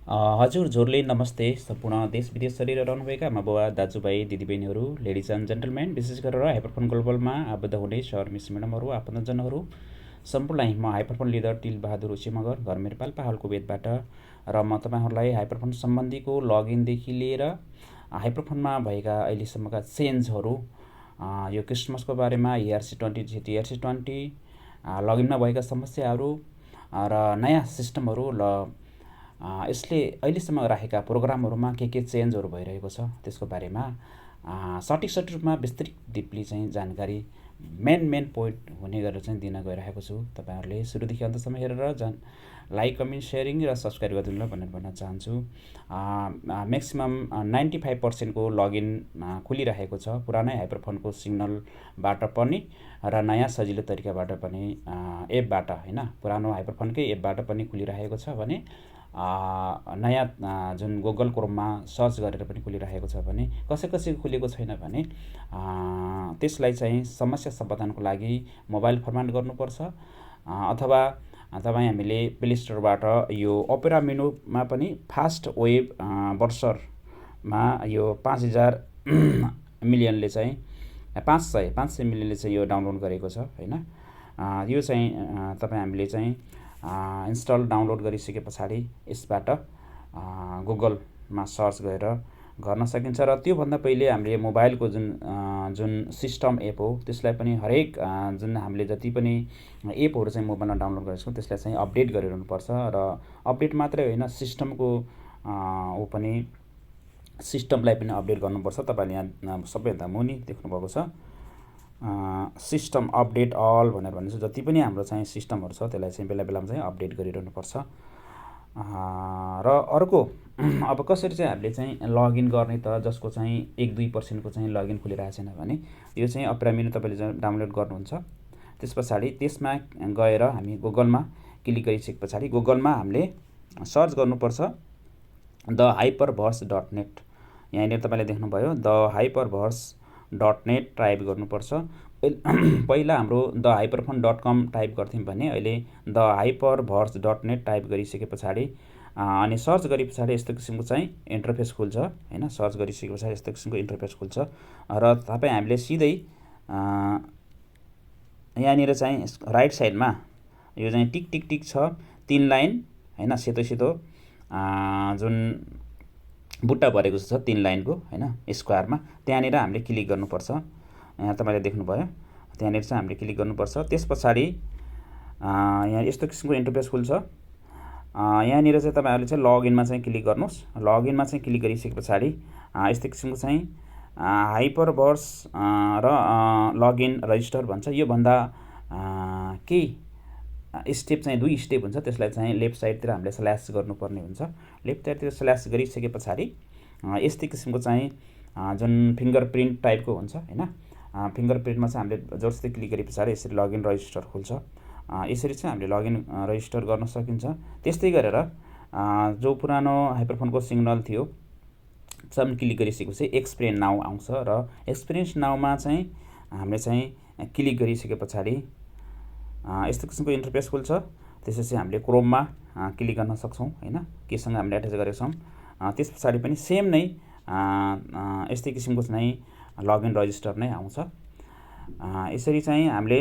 हजुरहरूले नमस्ते सम्पूर्ण देश विदेश रहनुभएका आमा बुवा दाजुभाइ दिदीबहिनीहरू लेडिज एन्ड जेन्टलमेन विशेष गरेर हाइपरफोन ग्लोबलमा आबद्ध हुने सर मिस म्याडमहरू आफन्तजनहरू सम्पूर्णलाई म हाइपरफोन लिडर टिलबहादुर उसी मगर घर मेरपाल पहाडको वेदबाट र म तपाईँहरूलाई हाइपरफोन सम्बन्धीको लगइनदेखि लिएर हाइपरफोनमा भएका अहिलेसम्मका चेन्जहरू यो क्रिसमसको बारेमा ERC20 लगइनमा भएका समस्याहरू र नयाँ सिस्टमहरू यसले अहिलेसम्म राखेका प्रोग्रामहरूमा के चेन्जहरू भइरहेको छ त्यसको बारेमा सठिक रूपमा विस्तृत डिपली चाहिँ जानकारी मेन पोइन्ट हुने गरेर चाहिँ दिन गइरहेको छु। तपाईँहरूले सुरुदेखि अन्तसम्म हेरेर लाइक कमेन्ट सेयरिङ र सब्सक्राइब गरिदिनु भनेर भन्न चाहन्छु। म्याक्सिमम 95% को लगइन खुलिरहेको छ पुरानै हाइपरफोनको सिग्नलबाट पनि र नयाँ सजिलो तरिकाबाट पनि एपबाट होइन पुरानो हाइपरफोनकै एपबाट पनि खुलिरहेको छ भने नयाँ जुन गुगल क्रोममा सर्च गरेर पनि खुलिरहेको छ भने कसैको खुलेको छैन भने त्यसलाई चाहिँ समस्या समाधानको लागि मोबाइल फर्मेट गर्नुपर्छ अथवा हामीले प्ले स्टोरबाट यो ओपेरा मेनुमा पनि फास्ट वेब ब्राउजरमा यो 5000 मिलियनले चाहिँ 500 मिलियनले चाहिँ यो डाउनलोड गरेको छ होइन। यो चाहिँ हामीले चाहिँ इन्स्टल डाउनलोड गरिसके पछाडि यसबाट गुगलमा सर्च गरेर गर्न सकिन्छ र त्योभन्दा पहिले हामीले मोबाइलको जुन सिस्टम एप हो त्यसलाई पनि हरेक जुन हामीले जति पनि एपहरू चाहिँ मोबाइलमा डाउनलोड गरेको छौँ त्यसलाई चाहिँ अपडेट गरिरहनुपर्छ र अपडेट मात्रै होइन सिस्टमको पनि सिस्टमलाई पनि अपडेट गर्नुपर्छ। तपाईँले यहाँ सबैभन्दा मुनि देख्नुभएको छ सिस्टम अपडेट अल भनेर भन्ने जति पनि हाम्रो चाहिँ सिस्टमहरू छ त्यसलाई चाहिँ बेला बेलामा चाहिँ अपडेट गरिरहनुपर्छ। र अर्को अब कसरी चाहिँ हामीले चाहिँ लगइन गर्ने त जसको चाहिँ 1-2% को चाहिँ लगइन खुलिरहेको छैन भने यो चाहिँ ओपेरा मेनु तपाईँले डाउनलोड गर्नुहुन्छ। त्यस पछाडि त्यसमा गएर हामी गुगलमा क्लिक गरिसके पछाडि गुगलमा हामीले सर्च गर्नुपर्छ thehyperverse.net। यहाँनिर तपाईँले देख्नुभयो thehyperverse.net टाइप गर्नुपर्छ। पहिला हाम्रो thehyperphone.com टाइप गर्थ्यौँ भने अहिले thehyperverse.net टाइप गरिसके पछाडि अनि सर्च गरे पछाडि यस्तो किसिमको चाहिँ इन्टरफेस खुल्छ हैन। सर्च गरिसके पछाडि यस्तो किसिमको इन्टरफेस खुल्छ र हामीले सिधै यहाँनिर चाहिँ राइट साइडमा यो चाहिँ टिक टिक टिक छ 3 लाइन हैन सेतो जुन बुट्टा भरेको छ 3 लाइनको हैन स्क्वायरमा त्यहाँनिर हामीले क्लिक गर्नुपर्छ। यहाँ तपाईँले देख्नुभयो त्यहाँनिर चाहिँ हामीले क्लिक गर्नुपर्छ। त्यस पछाडि यहाँ यस्तो किसिमको इन्टरफेस खुल्छ। यहाँनिर चाहिँ तपाईँहरूले चाहिँ लगइनमा चाहिँ क्लिक गर्नुहोस्। लगइनमा चाहिँ क्लिक गरिसके पछाडि यस्तो किसिमको चाहिँ हाइपरभर्स र लगइन रजिस्टर भन्छ। यो भन्दा केही स्टेप चाहिँ 2 स्टेप हुन्छ त्यसलाई चाहिँ लेफ्ट साइडतिर हामीले स्ल्यास गर्नुपर्ने हुन्छ। लेफ्ट साइडतिर स्ल्यास गरिसके पछाडि यस्तै किसिमको चाहिँ जुन फिङ्गरप्रिन्ट टाइपको हुन्छ हैन फिङ्गरप्रिन्टमा चाहिँ हामीले जस्तै क्लिक गरे पछाडि यसरी लगइन रजिस्टर खुल्छ। यसरी चाहिँ हामीले लगइन रजिस्टर गर्न सकिन्छ। त्यस्तै गरेर जो पुरानो हाइपरफोनको सिग्नल थियो सब क्लिक गरिसकेपछि एक्सपिरियन्स नाउ आउँछ र एक्सपिरियन्स नाउमा चाहिँ हामीले चाहिँ क्लिक गरिसके पछाडि यस्तो किसिमको इन्टरफेस खुल्छ। त्यसपछि हामीले क्रोममा क्लिक गर्न सक्छौँ हैन केसँग हामीले एट्याच गरेका छौँ। त्यस पछाडि पनि सेम नै यस्तै किसिमको चाहिँ लगइन रजिस्टर नै आउँछ। यसरी चाहिँ हामीले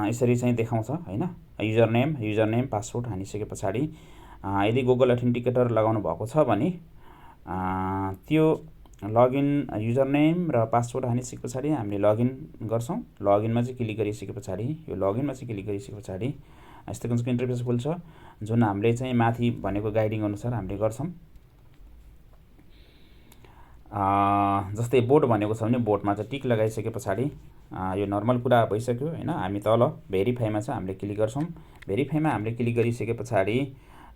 यसरी चाहिँ देखाउँछ हैन युजर नेम पासवर्ड हानिसके पछाडि यदि गुगल अथेन्टिकेटर लगाउनु भएको छ भने त्यो लगइन युजर नेम र पासवर्ड हानिसके पछाडि हामीले लगइन गर्छौँ। लगइनमा चाहिँ क्लिक गरिसके पछाडि यो लगइनमा चाहिँ क्लिक गरिसके पछाडि यस्तो किसिमको इन्टरफेस खुल्छ जुन हामीले चाहिँ माथि भनेको गाइडिङ अनुसार हामीले गर्छौँ। जस्तै बोर्ड भनेको छ भने बोर्डमा चाहिँ टिक लगाइसके पछाडि यो नर्मल कुरा भइसक्यो हैन। हामी तल भेरिफाईमा चाहिँ हामीले क्लिक गर्छौँ। भेरिफाईमा हामीले क्लिक गरिसके पछाडि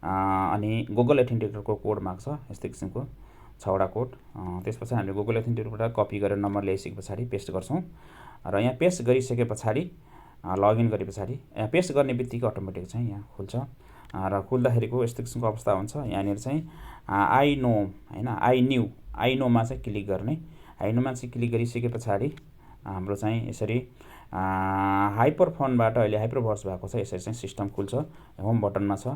अनि गुगल अथेन्टिकेटरको कोड माग्छ यस्तो किसिमको 6वटा कोड। त्यसपछि हामीले गुगल अथेन्टिकेटरबाट कपी गरेर नम्बर ल्याइसके पछाडि पेस्ट गर्छौँ र यहाँ पेस्ट गरिसके पछाडि लगइन गरे पछाडि पेस्ट गर्ने बित्तिकै अटोमेटिक चाहिँ यहाँ खुल्छ र खुल्दाखेरिको यस्तो किसिमको अवस्था हुन्छ। यहाँनिर चाहिँ आई नो हैन आई नोमा चाहिँ क्लिक गर्ने। आई नोमा चाहिँ क्लिक गरिसके पछाडि हाम्रो चाहिँ यसरी हाइपरफोनबाट अहिले हाइपरभर्स भएको छ। यसरी चाहिँ सिस्टम खुल्छ। होम बटनमा छ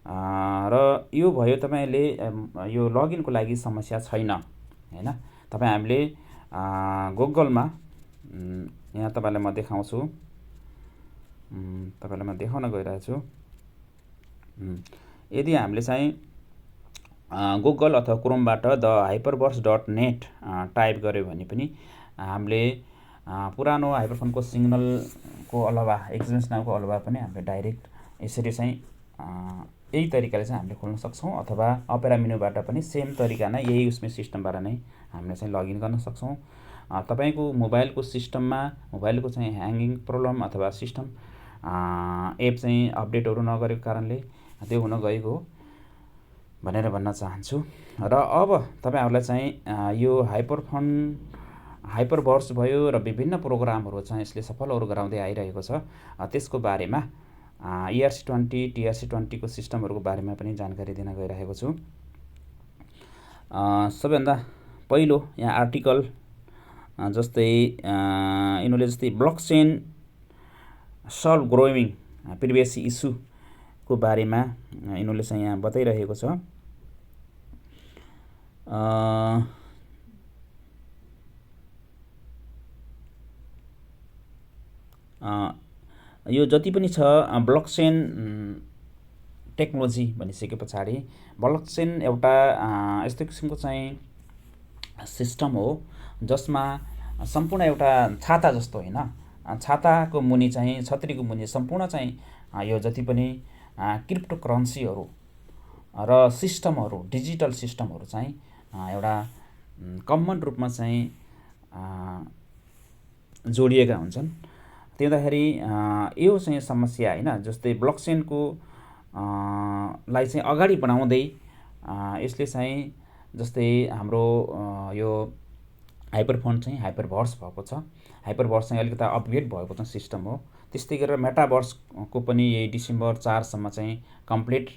र यो भयो तपाईँले यो लगइनको लागि समस्या छैन हैन। तपाईँ हामीले गुगलमा यहाँ तपाईँलाई म देखाउँछु, तपाईँलाई म देखाउन गइरहेको छु। यदि हामीले चाहिँ गुगल अथवा क्रोमबाट thehyperburst.net टाइप गऱ्यो भने पनि हामीले पुरानो हाइपरफोनको सिग्नलको अलावा एक्सचेन्ज नामको अलावा पनि हामीले डाइरेक्ट यसरी चाहिँ यही तरिकाले चाहिँ हामीले खोल्न सक्छौँ, अथवा अपेरा मेनुबाट पनि सेम तरिका नै यही उसमै सिस्टमबाट नै हामीले चाहिँ लगइन गर्न सक्छौँ। तपाईँको मोबाइलको सिस्टममा मोबाइलको चाहिँ ह्याङ्गिङ प्रब्लम अथवा सिस्टम एप चाहिँ अपडेटहरू नगरेको कारणले त्यो हुन गएको हो भनेर भन्न चाहन्छु। र अब तपाईँहरूलाई चाहिँ यो हाइपरबर्स्ट भयो र विभिन्न प्रोग्रामहरू चाहिँ यसले सफलहरू गराउँदै आइरहेको छ, त्यसको बारेमा ERC20 TRC20 को सिस्टमहरूको बारेमा पनि जानकारी दिन गइरहेको छु। सबैभन्दा पहिलो यहाँ आर्टिकल जस्तै यिनीहरूले जस्तै ब्लकचेन सल्भ ग्रोइङ प्रिभियस इस्युको बारेमा यिनीहरूले चाहिँ यहाँ बताइरहेको छ। यो जति पनि छ ब्लकचेन टेक्नोलोजी भनिसके पछाडि ब्लकचेन एउटा यस्तो किसिमको चाहिँ सिस्टम हो जसमा सम्पूर्ण एउटा छाता जस्तो होइन, छाताको मुनि चाहिँ छत्रीको मुनि सम्पूर्ण चाहिँ यो जति पनि क्रिप्टो करेन्सीहरू र सिस्टमहरू डिजिटल सिस्टमहरू चाहिँ एउटा कमन रूपमा चाहिँ जोडिएका हुन्छन्। त्यो हुँदाखेरि यो चाहिँ समस्या होइन, जस्तै ब्लकचेनको लाई चाहिँ अगाडि बढाउँदै यसले चाहिँ जस्तै हाम्रो यो हाइपरफोन चाहिँ हाइपरबर्स्ट भएको छ। हाइपरबर्स्ट चाहिँ अलिकति अपग्रेड भएको चाहिँ सिस्टम हो। त्यस्तै गरेर मेटाबर्सको पनि यही डिसेम्बर 4 सम्म चाहिँ कम्प्लिट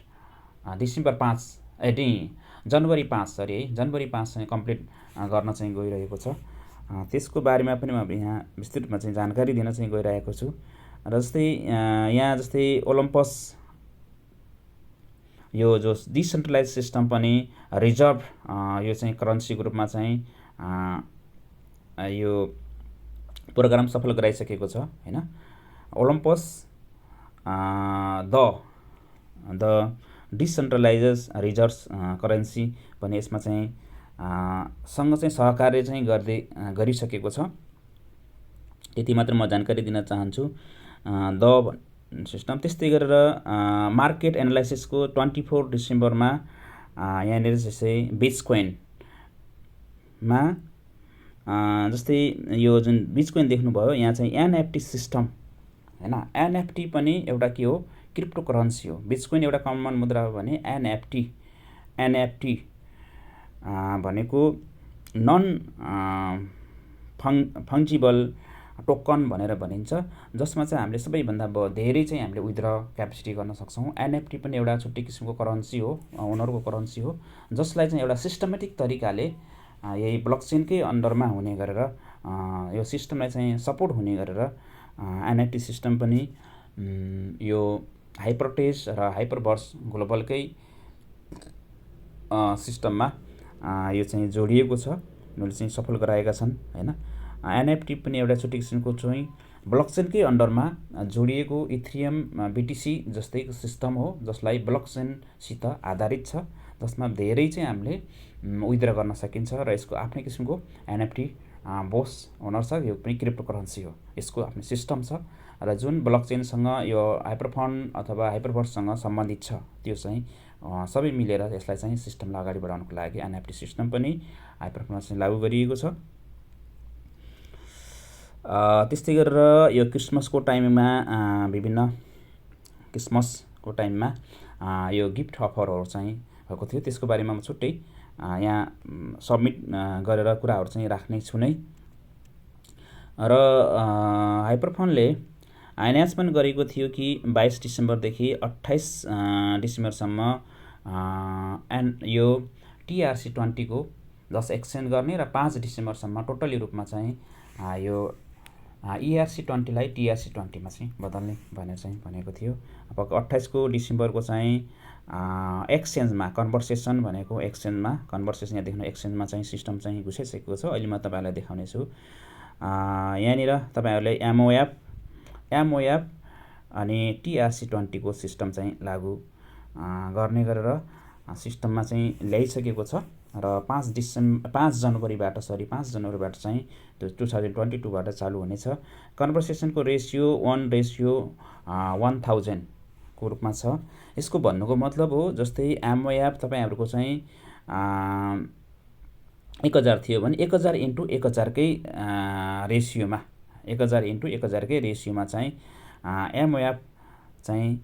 जनवरी 5 चाहिँ कम्प्लिट गर्न चाहिँ गइरहेको छ। त्यसको बारेमा पनि म यहाँ विस्तृत रूपमा चाहिँ जानकारी दिन चाहिँ गइरहेको छु। र जस्तै यहाँ जस्तै ओलम्पस यो जो डिसेन्ट्रलाइज सिस्टम पनि रिजर्भ यो चाहिँ करेन्सीको रूपमा चाहिँ यो प्रोग्राम सफल गराइसकेको छ हैन। ओलम्पस द डिसेन्ट्रलाइजेस रिजर्भ करेन्सी पनि यसमा चाहिँ सँग चाहिँ सहकार्य चाहिँ गरिसकेको छ। त्यति मात्र म जानकारी दिन चाहन्छु द सिस्टम। त्यस्तै गरेर मार्केट एनालाइसिसको 24 डिसेम्बरमा यहाँनिर जस्तै बिटकोइनमा जस्तै यो जुन बिटकोइन देख्नुभयो यहाँ चाहिँ NFT सिस्टम हैन। NFT पनि एउटा के हो, क्रिप्टो करेन्सी हो। बिटकोइन एउटा कमन मुद्रा हो भने NFT भनेको नन फङ्जिबल टोकन भनेर भनिन्छ, जसमा चाहिँ हामीले सबैभन्दा धेरै चाहिँ हामीले विथड्र क्यापेसिटी गर्न सक्छौँ। NFT पनि एउटा छुट्टै किसिमको करेन्सी हो, उनीहरूको करेन्सी हो, जसलाई चाहिँ एउटा सिस्टमेटिक तरिकाले यही ब्लकचेनकै अन्डरमा हुने गरेर यो सिस्टमलाई चाहिँ सपोर्ट हुने गरेर NFT सिस्टम पनि यो हाइपरटेज र हाइपरबर्स्ट ग्लोबलकै सिस्टममा यो चाहिँ जोडिएको छ। उनीहरूले चाहिँ सफल गराएका छन् हैन। NFT पनि एउटा छुट्टै किसिमको चाहिँ ब्लकचेनकै अन्डरमा जोडिएको इथेरियम BTC जस्तैको सिस्टम हो, जसलाई ब्लकचेनसित आधारित छ, जसमा धेरै चाहिँ हामीले विथड्र गर्न सकिन्छ र यसको आफ्नै किसिमको NFT बोस ओनर छ। यो पनि क्रिप्टो करेन्सी हो, यसको आफ्नो सिस्टम छ र जुन ब्लकचेनसँग यो हाइपरफोन अथवा हाइपरबर्स्टसँग सम्बन्धित छ त्यो चाहिँ सबै मिलेर यसलाई चाहिँ सिस्टमलाई अगाडि बढाउनको लागि NFT सिस्टम पनि हाइपरफोनमा चाहिँ लागू गरिएको छ। त्यस्तै गरेर यो क्रिसमसको टाइममा क्रिसमसको टाइममा यो गिफ्ट अफरहरू चाहिँ भएको थियो, त्यसको बारेमा म छुट्टै यहाँ सबमिट गरेर कुराहरू चाहिँ राख्ने छु नै। र हाइपरफोनले एनाउन्समेन्ट गरेको थियो कि 22 डिसेम्बरदेखि 28 डिसेम्बरसम्म यो TRC20 को 10 एक्सचेन्ज गर्ने र 5 डिसेम्बरसम्म टोटली रूपमा चाहिँ यो ERC20 लाई TRC20 मा चाहिँ बदल्ने भनेर चाहिँ भनेको थियो। अब 28 डिसेम्बरको चाहिँ एक्सचेन्जमा कन्भर्सेसन भनेको एक्सचेन्जमा कन्भर्सेसन यहाँ देख्नु एक्सचेन्जमा चाहिँ सिस्टम चाहिँ घुसिसकेको छ। अहिले म तपाईँहरूलाई देखाउने छु। यहाँनिर तपाईँहरूले एमओएप अनि TRC20 को सिस्टम चाहिँ लागू गर्ने गरेर सिस्टममा चाहिँ ल्याइसकेको छ र 5 जनवरीबाट चाहिँ त्यो 2022बाट चालू हुनेछ। कन्भर्सेसनको रेसियो 1:1000 को रूपमा छ। यसको भन्नुको मतलब हो जस्तै एमओएप तपाईँहरूको चाहिँ 1000 थियो भने 1000 × 1000 कै रेसियोमा 1000 × 1000 कै रेसियोमा चाहिँ एमओएप चाहिँ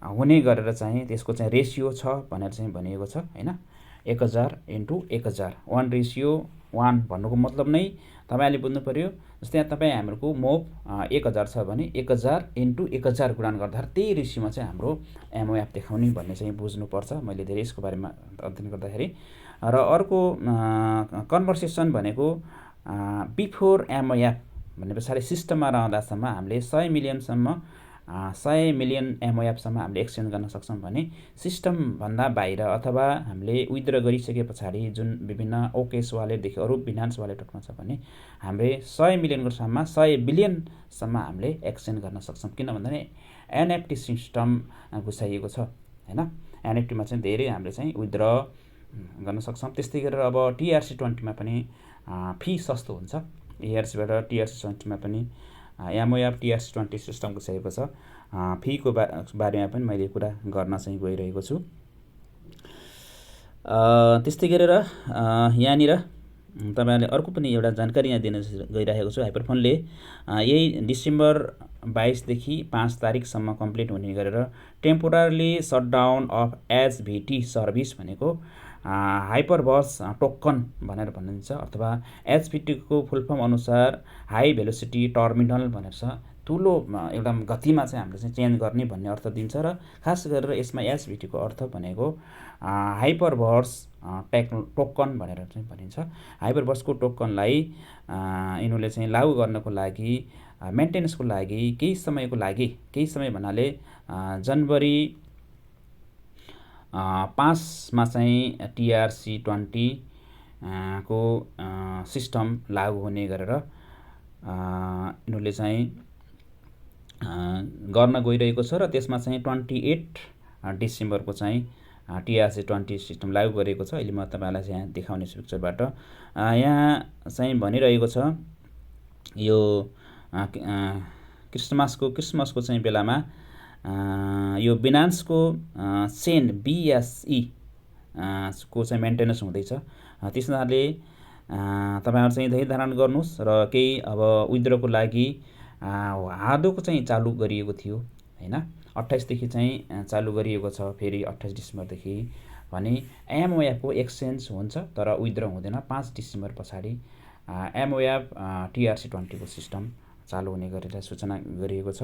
हुने गरेर चाहिँ त्यसको चाहिँ रेसियो छ भनेर चाहिँ भनिएको छ हैन। 1000 × 1000 1:1 भन्नुको मतलब नै तपाईले बुझ्नु पर्यो। जस्तै यहाँ तपाईँ हाम्रो मोप 1000 छ भने 1000 × 1000 गुणन गर्दा त्यही रेसियोमा चाहिँ हाम्रो एमओएप देखाउने भन्ने चाहिँ बुझ्नुपर्छ। मैले धेरै यसको बारेमा अध्ययन गर्दाखेरि। र अर्को कन्भर्सेसन भनेको बिफोर एमओएप भन्ने पछाडि सिस्टममा रहँदासम्म हामीले 100 मिलियन एमओएपसम्म हामीले एक्सचेन्ज गर्न सक्छौँ भने सिस्टमभन्दा बाहिर अथवा हामीले विथड्र गरिसके पछाडि जुन विभिन्न ओकेस वालेटदेखि अरू बिनान्स वालेटहरूमा छ भने हामीले 100 मिलियनकोसम्म 100 बिलियनसम्म हामीले एक्सचेन्ज गर्न सक्छौँ। किन भन्दाखेरि एनएफटी सिस्टम घुसाइएको छ हैन। एनएफटीमा चाहिँ धेरै हामीले चाहिँ विथड्र गर्न सक्छौँ। त्यस्तै गरेर अब TRC20 मा पनि फी सस्तो हुन्छ। ERC-बाट TRC20 मा पनि एमओएप TRC20 सिस्टम घुसाइएको छ। फीको बारेमा पनि मैले कुरा गर्न चाहिँ गइरहेको छु। त्यस्तै गरेर यहाँनिर तपाईहरुले अर्को पनि एउटा जानकारी यहाँ दिन गइरहेको छु। हाइपरफोनले यही डिसेम्बर 22 देखि 5 तारिखसम्म कम्प्लिट हुने गरेर टेम्पोररली शटडाउन अफ HVT सर्भिस भनेको हाइपरबर्स टोकन भनेर भनिन्छ अथवा HVT को फुल फर्म अनुसार हाई भेलोसिटी टर्मिनल भनेर छ। ठुलो एउटा गतिमा चाहिँ हामीले चाहिँ चेन्ज गर्ने भन्ने अर्थ दिन्छ र खास गरेर यसमा HVT को अर्थ भनेको हाइपरबर्स टोकन भनेर चाहिँ भनिन्छ। हाइपरबर्सको टोकनलाई यिनीहरूले चाहिँ लागू गर्नको लागि मेन्टेनेन्सको लागि केही समय भन्नाले जनवरी 5 मा चाहिँ TRC20 को सिस्टम लागू हुने गरेर यिनीहरूले चाहिँ गर्न गइरहेको छ र त्यसमा चाहिँ 28 डिसेम्बरको चाहिँ TRC20 सिस्टम लागू गरेको छ। अहिले म तपाईहरुलाई यहाँ देखाउने छु पिक्चरबाट। यहाँ चाहिँ भनिरहेको छ यो क्रिसमसको चाहिँ बेलामा यो बिनान्सको चेन BSE को चाहिँ मेन्टेनेन्स हुँदैछ। त्यसैले तपाईहरु चाहिँ धैर्य धारण गर्नुस् र केही अब विथड्रको लागि हादोको चाहिँ चालू गरिएको थियो हैन। 28 देखि चाहिँ चालू गरिएको छ। फेरि 28 डिसेम्बर देखि भने एमओएप को एक्सचेन्ज हुन्छ तर विथड्र हुँदैन। 5 डिसेम्बर पछाडि एमओएप TRC20 को सिस्टम चालू हुने गरेर सूचना गरिएको छ।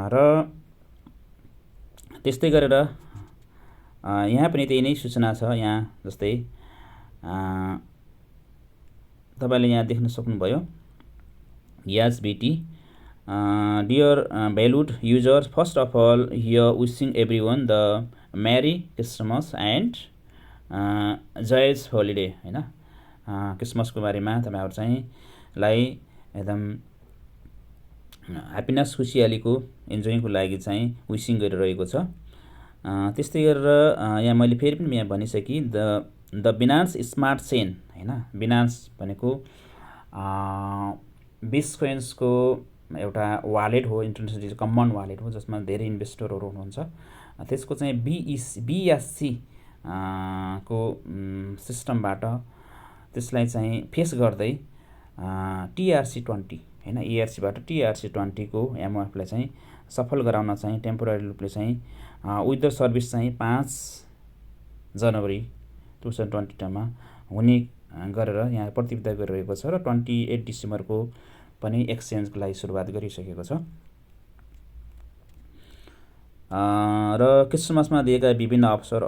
र त्यस्तै गरेर यहाँ पनि त्यही नै सूचना छ। यहाँ जस्तै तपाईले यहाँ देख्न सक्नुभयो HVT dear valued users, first of all here wishing everyone the Merry Christmas and joyous holiday हैन। क्रिसमसको बारेमा तपाईहरु चाहिँ लाई एकदम ह्याप्पीनेस खुशियालीको इन्जोयको लागि चाहिँ विशिङ गरिरहेको छ। त्यस्तै गरेर यहाँ मैले फेरि पनि यहाँ भनिसके द बिनान्स स्मार्ट चेन हैन। बिनान्स भनेको बिटकोइन्स को एउटा वालेट हो, इन्टरनेसनल कमन वालेट हो जसमा धेरै इन्भेस्टरहरु हुनुहुन्छ। त्यसको चाहिँ BSC को सिस्टमबाट त्यसलाई चाहिँ फेस गर्दै TRC20 हैन ERC-बाट TRC20 को एमओएफ लाई चाहिँ सफल गराउन चाहिँ टेम्पोररी रूपले चाहिँ विथड्र सर्भिस चाहिँ 5 जनवरी 2022 मा हुने गरेर यहाँ प्रतिबद्धता गरिरहेको छ र 28 डिसेम्बरको पनि एक्सचेन्जको लागि सुरुवात गरिसकेको छ। र क्रिसमसमा दिएका विभिन्न अवसर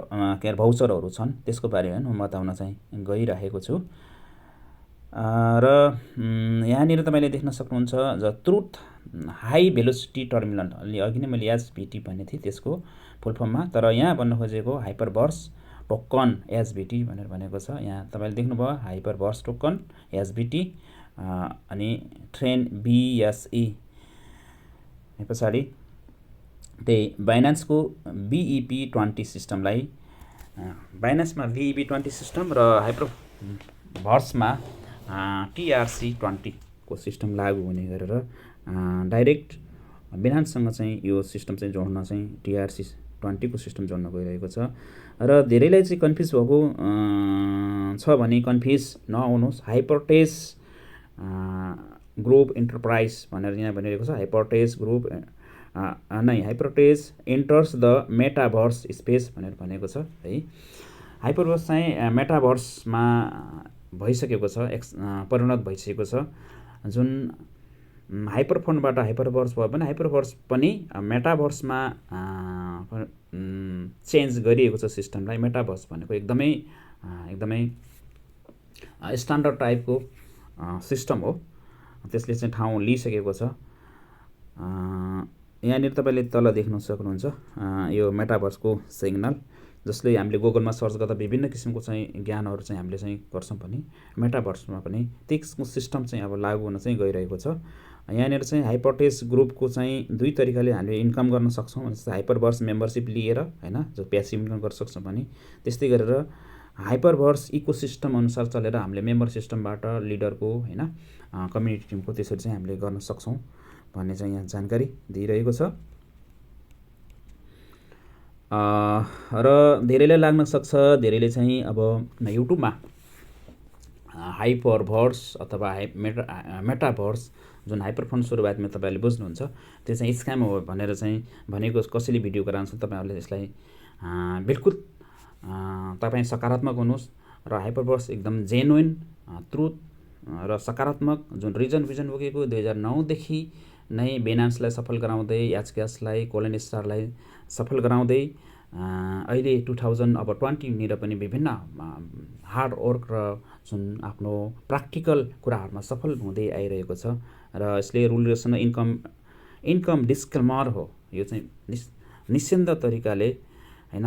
भाउचरहरू छन् त्यसको बारेमा म बताउन चाहिँ गइरहेको छु। र यहाँनिर तपाईले देख्न सक्नुहुन्छ the truth high velocity terminal. अघि नै मैले HVT भन्ने थिए त्यसको फुल फर्ममा। तर यहाँ भन्नु खोजेको हाइपरभर्स टोकन एचबिटी भनेर भनेको छ। यहाँ तपाईँले देख्नुभयो हाइपरभर्स टोकन एचबिटी अनि ट्रेन बिएसई पछाडि त्यही बाइनान्सको BEP20 सिस्टमलाई बाइनान्समा BEP20 सिस्टम र हाइपरभर्समा TRC20 को सिस्टम लागू हुने गरेर डाइरेक्ट बिनान्ससँग चाहिँ यो सिस्टम चाहिँ जोड्न चाहिँ TRC20 को सिस्टम जोड्न गइरहेको छ। र धेरैलाई चाहिँ कन्फ्युज भएको छ भने कन्फ्युज नहुनुहोस्। हाइपरटेज ग्रुप इन्टरप्राइज भनेर यहाँ भनिरहेको छ। हाइपरटेज ग्रुप नै हाइपरटेज एन्टर्स द मेटाभर्स स्पेस भनेर भनेको छ है। हाइपरभर्स चाहिँ मेटाभर्समा भइसकेको छ, परिणत भइसकेको छ। जुन हाइपरफोनबाट हाइपरभर्स भयो भने हाइपरभर्स पनि मेटाभर्समा चेन्ज गरिएको छ सिस्टमलाई। मेटाभर्स भनेको एकदमै स्ट्यान्डर्ड टाइपको सिस्टम हो, त्यसले चाहिँ ठाउँ लिइसकेको छ। यहाँनिर तपाईँले तल देख्न सक्नुहुन्छ यो मेटाभर्सको सिग्नल, जसले हामीले गुगलमा सर्च गर्दा विभिन्न किसिमको चाहिँ ज्ञानहरू चाहिँ हामीले चाहिँ गर्छौँ भने मेटाभर्समा पनि त्यसको सिस्टम चाहिँ अब लागू हुन चाहिँ गइरहेको छ। यहाँनिर चाहिँ हाइपरटेज ग्रुपको चाहिँ दुई तरिकाले हामीले इन्कम गर्न सक्छौँ। जस्तै हाइपरभर्स मेम्बरसिप लिएर होइन, जो प्यासिभ इन्कम गर्न सक्छौँ भने त्यस्तै गरेर हाइपरभर्स इकोसिस्टम अनुसार चलेर हामीले मेम्बर सिस्टमबाट लिडरको होइन कम्युनिटी टिमको त्यसरी चाहिँ हामीले गर्न सक्छौँ भन्ने चाहिँ यहाँ जानकारी दिइरहेको छ। र धेरैलाई लाग्न सक्छ, धेरैले चाहिँ अब युट्युबमा हाइपरभर्स अथवा मेटाभर्स जुन हाइपरफोन सुरुवातमा तपाईँले बुझ्नुहुन्छ त्यो चाहिँ स्क्याम हो भनेर चाहिँ भनेको कसैले भिडियो गराउँछ। तपाईँहरूले यसलाई बिल्कुल तपाईँ सकारात्मक हुनुहोस् र हाइपरभर्स एकदम जेन्युन ट्रुथ र सकारात्मक जुन रिजन बोकेको 2009 देखि नै बिनान्सलाई सफल गराउँदै एचक्यासलाई कोलन स्टारलाई सफल गराउँदै अहिले 2020 निर पनि विभिन्न हार्ड वर्क र जुन आफ्नो प्र्याक्टिकल कुराहरूमा सफल हुँदै आइरहेको छ। र यसले रुल रेगुलेसन इन्कम डिस्क्लेमर हो। यो चाहिँ निश्चिन्त तरिकाले होइन,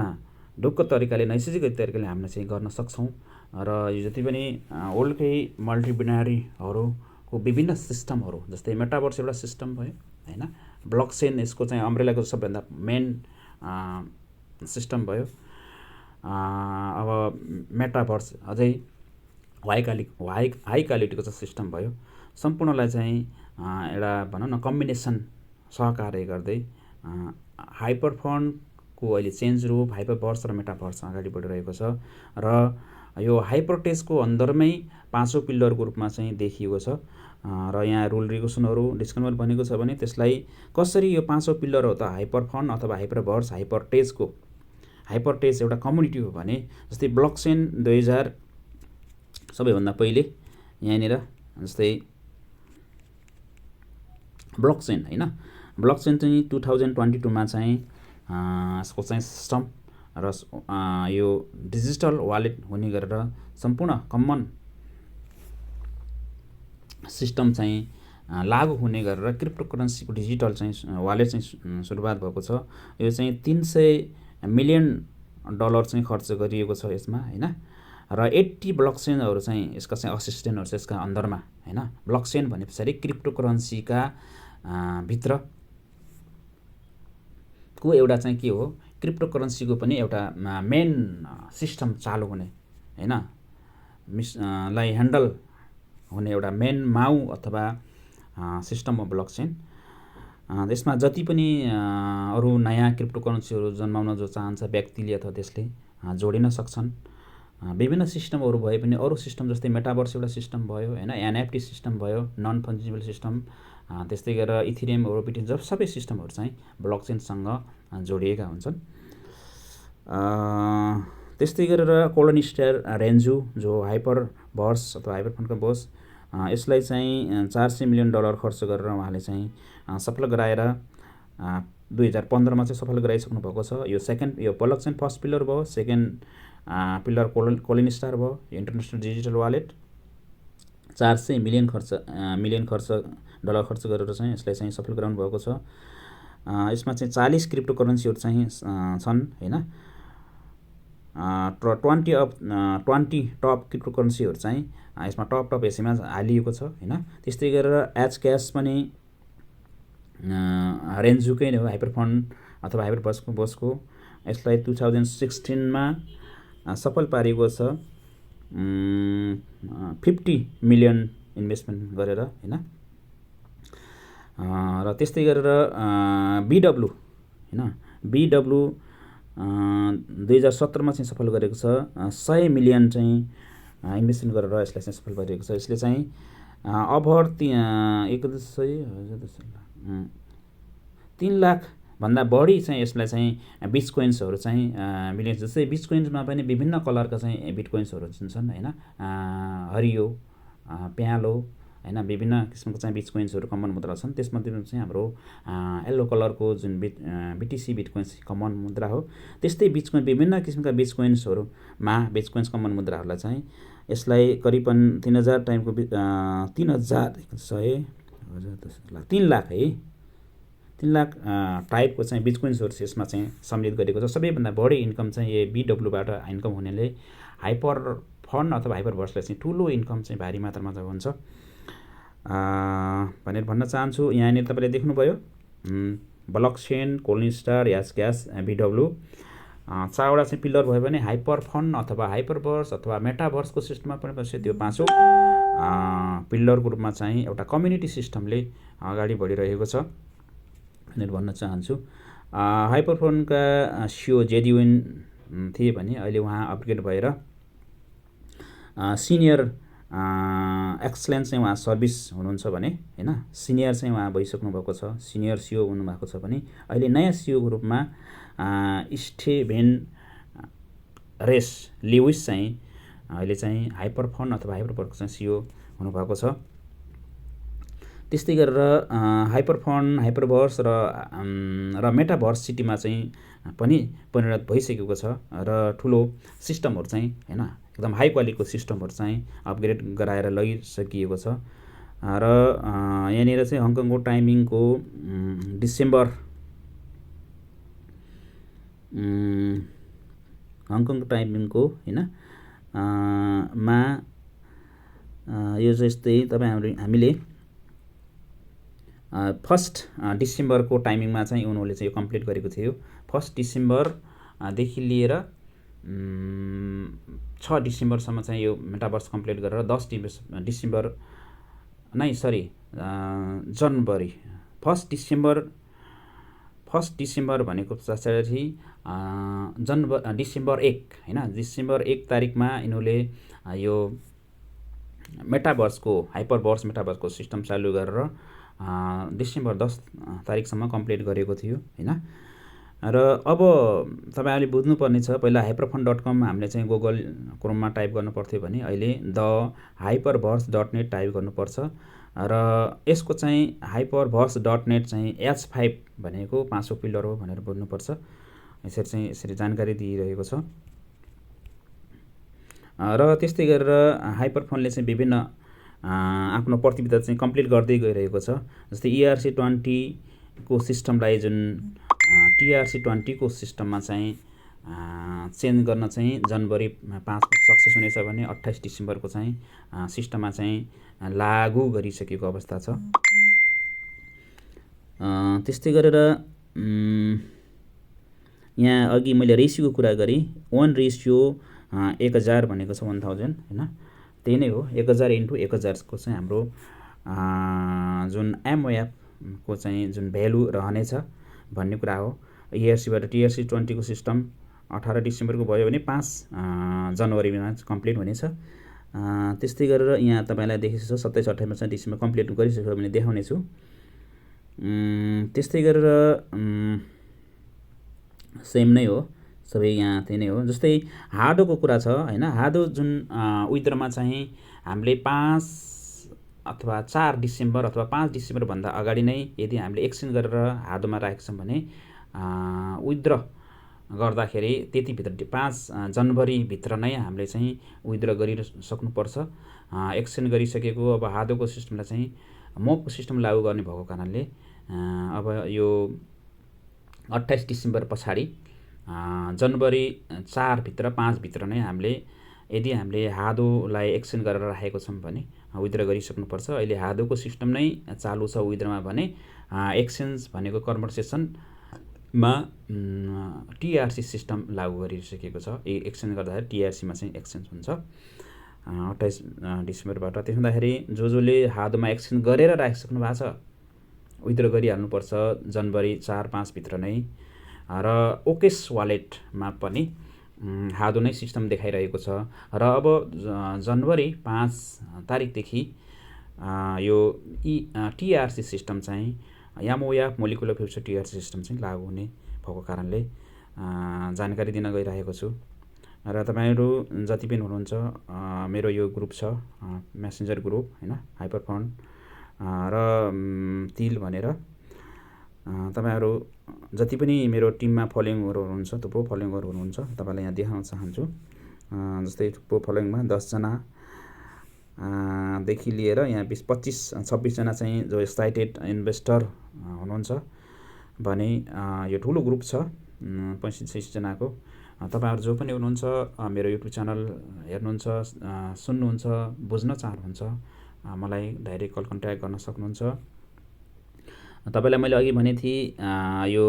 ढुक्क तरिकाले नैसर्गिक तरिकाले हामीले चाहिँ गर्न सक्छौँ। र यो जति पनि वर्ल्डकै मल्टिबिनारीहरूको विभिन्न सिस्टमहरू, जस्तै मेटाभर्स एउटा सिस्टम भयो होइन, ब्लकचेन यसको चाहिँ अम्ब्रेलाको सबभन्दा मेन सिस्टम भयो। अब मेटाभर्स अझै हाई क्वालिटीको चाहिँ सिस्टम भयो। सम्पूर्णलाई चाहिँ एउटा भनौँ न कम्बिनेसन सहकार्य गर्दै हाइपरफोनको अहिले चेन्ज रूप हाइपरभर्स र मेटाभर्स अगाडि बढिरहेको छ। र यो हाइपरटेजको अन्दरमै पाँचौँ पिल्लरको रूपमा चाहिँ देखिएको छ। र यहाँ रुल रेगुलेसनहरू डिस्क्लेमर भनेको छ भने त्यसलाई कसरी यो पाँचौँ पिल्लर हो त हाइपरफोन अथवा हाइपरभर्स हाइपरटेज एउटा कम्युनिटी हो भने जस्तै ब्लकचेन 2000 सबैभन्दा पहिले यहाँनिर जस्तै ब्लकचेन होइन, ब्लकचेन चाहिँ 2022 चाहिँ यसको चाहिँ सिस्टम र यो डिजिटल वालेट हुने गरेर सम्पूर्ण कमन सिस्टम चाहिँ लागू हुने गरेर क्रिप्टोकरेन्सीको डिजिटल चाहिँ वालेट चाहिँ सुरुवात भएको छ। यो चाहिँ $300 मिलियन चाहिँ खर्च गरिएको छ यसमा होइन। र 80 ब्लकचेनहरू चाहिँ यसका चाहिँ असिस्टेन्टहरू छ यसका अन्दरमा होइन। ब्लकचेन भने पछाडि क्रिप्टोकरेन्सीका भित्रको एउटा चाहिँ के हो, क्रिप्टोकरेन्सीको पनि एउटा मेन सिस्टम चालु हुने होइन, लाई ह्यान्डल हुने एउटा मेन माउ अथवा सिस्टम हो ब्लकचेन। यसमा जति पनि अरू नयाँ क्रिप्टोकरेन्सीहरू जन्माउन जो चाहन्छ व्यक्तिले अथवा त्यसले जोडिन सक्छन्। विभिन्न सिस्टमहरू भए पनि अरू सिस्टम जस्तै मेटाभर्स एउटा सिस्टम भयो होइन, NFT सिस्टम भयो, नन फन्जिबल सिस्टम, त्यस्तै गरेर इथेरियमहरू बिटिन जब सबै सिस्टमहरू चाहिँ ब्लकचेनसँग जोडिएका हुन्छन्। त्यस्तै गरेर कोलन स्टार रेन्जु जो हाइपरभर्स अथवा हाइपरफोनको बस यसलाई चाहिँ $400 मिलियन खर्च गरेर उहाँले चाहिँ सफल गराएर 2015 चाहिँ सफल गराइसक्नु भएको छ। यो ब्लकचेन फर्स्ट पिलर भयो। सेकेन्ड पिलर कोलन स्टार भयो, इन्टरनेसनल डिजिटल वालेट। $400 मिलियन खर्च गरेर चाहिँ यसलाई चाहिँ सफल गराउनु भएको छ। यसमा चाहिँ 40 क्रिप्टो करेन्सीहरू चाहिँ छन् हैन। 20 टप क्रिप्टो करेन्सीहरू चाहिँ यसमा टप यसैमा हालिएको छ हैन। त्यस्तै गरेर एच क्यास पनि रेन्जुकै नै हो, हाइपर फन्ड अथवा हाइपर बसको यसलाई 2016 मा सफल पारेको छ 50 मिलियन इन्भेस्टमेन्ट गरेर हैन। र त्यस्तै गरेर BW हैन, BW 2017 मा चाहिँ सफल गरेको छ 100 मिलियन चाहिँ इन्भेस्टमेन्ट गरेर यसलाई चाहिँ सफल पारेको छ। यसले चाहिँ ओभर 3 लाख भन्दा बढी चाहिँ यसलाई चाहिँ बिटकोइन्सहरू चाहिँ मिलियन। जस्तै बिटकोइन्समा पनि विभिन्न कलरका चाहिँ बिटकोइन्सहरू छन् हैन, हरियो, प्यालो हैन, विभिन्न किसिमको चाहिँ बिटकोइन्सहरू कमन मुद्रा छन्। त्यसमध्येमा चाहिँ हाम्रो येल्लो कलरको जुन BTC बिटकोइन्स कमन मुद्रा हो। त्यस्तै बिटकोइन विभिन्न किसिमका बिटकोइन्सहरूमा बिटकोइन्स कमन मुद्राहरूलाई चाहिँ यसलाई करिबन 3000 टाइमको 3 लाख है, 3 लाख टाइपको चाहिँ बिटकोइन्सहरू यसमा चाहिँ सम्मिलित गरेको छ। सबैभन्दा बढी इन्कम चाहिँ यो BW-बाट इन्कम हुनेले हाइपर फन्ड अथवा हाइपर बर्सलाई चाहिँ ठुलो इन्कम चाहिँ भारी मात्रामा जब हुन्छ भनेर भन्न चाहन्छु। यहाँनिर तपाईँले देख्नुभयो blockchain, cold star, H cash, BW 4वटा चाहिँ पिलर भयो भने हाइपर फन्ड अथवा हाइपर बर्स अथवा मेटाभर्सको सिस्टममा पनि बस्यो। त्यो 5औं पिलरको रूपमा चाहिँ एउटा कम्युनिटी सिस्टमले अगाडि बढिरहेको छ भनेर भन्न चाहन्छु। हाइपर फन्डका CEO जेडी वेन थिए भने अहिले उहाँ अपग्रेड भएर सिनियर एक्सलेन्स चाहिँ उहाँ सर्भिस हुनुहुन्छ भने हैन, सिनियर चाहिँ उहाँ भइसक्नु भएको छ, सिनियर CEO हुनुभएको छ भने अहिले नयाँ CEO को रूपमा स्टेभेन रेस लिविस चाहिँ अहिले चाहिँ हाइपर फन्ड अथवा हाइपर बर्सको चाहिँ CEO हुनुभएको छ। त्यस्तै गरेर हाइपर फन्ड, हाइपर बर्स र मेटाभर्स सिटीमा चाहिँ पनि परिणत भइसकेको छ र ठुलो सिस्टमहरू चाहिँ हैन, एकदम हाई क्वालिटीको सिस्टमहरू चाहिँ अपग्रेड गराएर लगिसकिएको छ। र यहाँनिर चाहिँ हङकङको टाइमिङको हङकङको टाइमिङको हैन मा यो जस्तै हामीले 1 डिसेम्बरको टाइमिङमा चाहिँ उनीहरूले चाहिँ यो कम्प्लिट गरेको थियो। 1 डिसेम्बरदेखि लिएर 6 डिसेम्बरसम्म चाहिँ यो मेटाभर्स कम्प्लिट गरेर 10 डिसेम्बर नै जनवरी 1 डिसेम्बर भनेको पछाडि डिसेम्बर 1 हैन, डिसेम्बर 1 तारिकमा यिनीहरूले यो मेटाभर्सको हाइपर बर्स मेटाभर्सको सिस्टम चालु गरेर डिसेम्बर 10 तारिकसम्म कम्प्लिट गरेको थियो हैन। र अब तपाईहरुले बुझ्नुपर्ने छ, पहिला hyperfund.com हामीले चाहिँ गुगल क्रोममा टाइप गर्नु पर्थ्यो भने अहिले thehyperverse.net टाइप गर्नुपर्छ र यसको चाहिँ hyperverse.net चाहिँ H5 भनेको 5औं पिलर हो भनेर बुझ्नुपर्छ। यसरी जानकारी दिइरहेको छ। र त्यस्तै गरेर हाइपरफन्डले चाहिँ विभिन्न आफ्नो प्रतिबद्धता चाहिँ कम्प्लिट गर्दै गइरहेको छ। जस्तै ERC20 को सिस्टमलाई जुन TRC20 को सिस्टममा चाहिँ चेन्ज गर्न चाहिँ जनवरी 5 सक्सेस हुनेछ भने 28 डिसेम्बरको चाहिँ सिस्टममा चाहिँ लागू गरिसकेको अवस्था छ। त्यस्तै गरेर यहाँ अघि मैले रेसियोको कुरा गरेँ, 1:1000 भनेको छ 1000 हैन, त्यही नै हो। 1000 × 1000 को चाहिँ हाम्रो जुन MOF को चाहिँ जुन भ्यालु रहनेछ भन्ने कुरा हो। ERC-बाट TRC20 को सिस्टम 18 डिसेम्बरको भयो भने 5 जनवरीमा कम्प्लिट हुनेछ। त्यस्तै गरेर यहाँ तपाईलाई देखेको छ 27-28 डिसेम्बर कम्प्लिट गरिसक्यो भने देखाउने छु। त्यस्तै गरेर सेम नै हो, सबै यहाँ त्यही नै हो। जस्तै हार्डोको कुरा छ हैन, हार्डो जुन विथड्रमा चाहिँ हामीले 5 अथवा 4 डिसेम्बर अथवा 5 डिसेम्बर भन्दा अगाडि नै यदि हामीले एक्सचेन्ज गरेर हार्डोमा राखेका छौं भने विथड्र गर्दाखेरि त्यति भित्र 5 जनवरी भित्र नै हामीले चाहिँ विथड्र गरिसक्नुपर्छ। एक्सचेन्ज गरिसकेको अब हार्डोको सिस्टमलाई चाहिँ मोपको सिस्टम लागू गर्ने भएको कारणले अब यो 28 डिसेम्बर पछाडि जनवरी 4 भित्र 5 भित्र नै यदि हामीले हादोलाई एक्सचेन्ज गरेर राखेको छौँ भने विथड्र गरिसक्नुपर्छ। अहिले हादोको सिस्टम नै चालु छ विथड्रमा भने एक्सचेन्ज भनेको कन्भर्सेसनमा टिआरसी सिस्टम लागू गरिसकेको छ। एक्सचेन्ज गर्दाखेरि टिआरसीमा चाहिँ एक्सचेन्ज हुन्छ 28 डिसेम्बरबाट। त्यसो हुँदाखेरि जसले हादोमा एक्सचेन्ज गरेर राखिसक्नु भएको छ विथड्र गरिहाल्नुपर्छ जनवरी 4-5 भित्र नै। र ओकेस वालेटमा पनि हादो नै सिस्टम देखाइरहेको छ। र अब जनवरी 5 तारिकदेखि यो टिआरसी सिस्टम चाहिँ यामोयाप मोलिकुलर फ्युचर टिआरसी सिस्टम चाहिँ लागू हुने भएको कारणले जानकारी दिन गइरहेको छु। र तपाईँहरू जति पनि हुनुहुन्छ मेरो यो ग्रुप छ मेसेन्जर ग्रुप हैन हाइपरफन्ड र तिल भनेर तपाईहरु जति पनि मेरो टिममा फलोइङहरु हुनुहुन्छ थुप्रो फलोइङहरु हुनुहुन्छ तपाईलाई यहाँ देखाउन चाहन्छु। जस्तै थुप्रो फलोइङमा 10 जना देखि लिएर यहाँ 25-26 जना चाहिँ जो एक्साइटेड इन्भेस्टर हुनुहुन्छ भने यो ठुलो ग्रुप छ 25-26 जनाको। तपाईहरु जो पनि हुनुहुन्छ मेरो युट्युब च्यानल हेर्नुहुन्छ सुन्नुहुन्छ बुझ्न चाहनुहुन्छ मलाई डाइरेक्ट कल कन्ट्याक्ट गर्न सक्नुहुन्छ। तपाईलाई मैले अघि भने थिए यो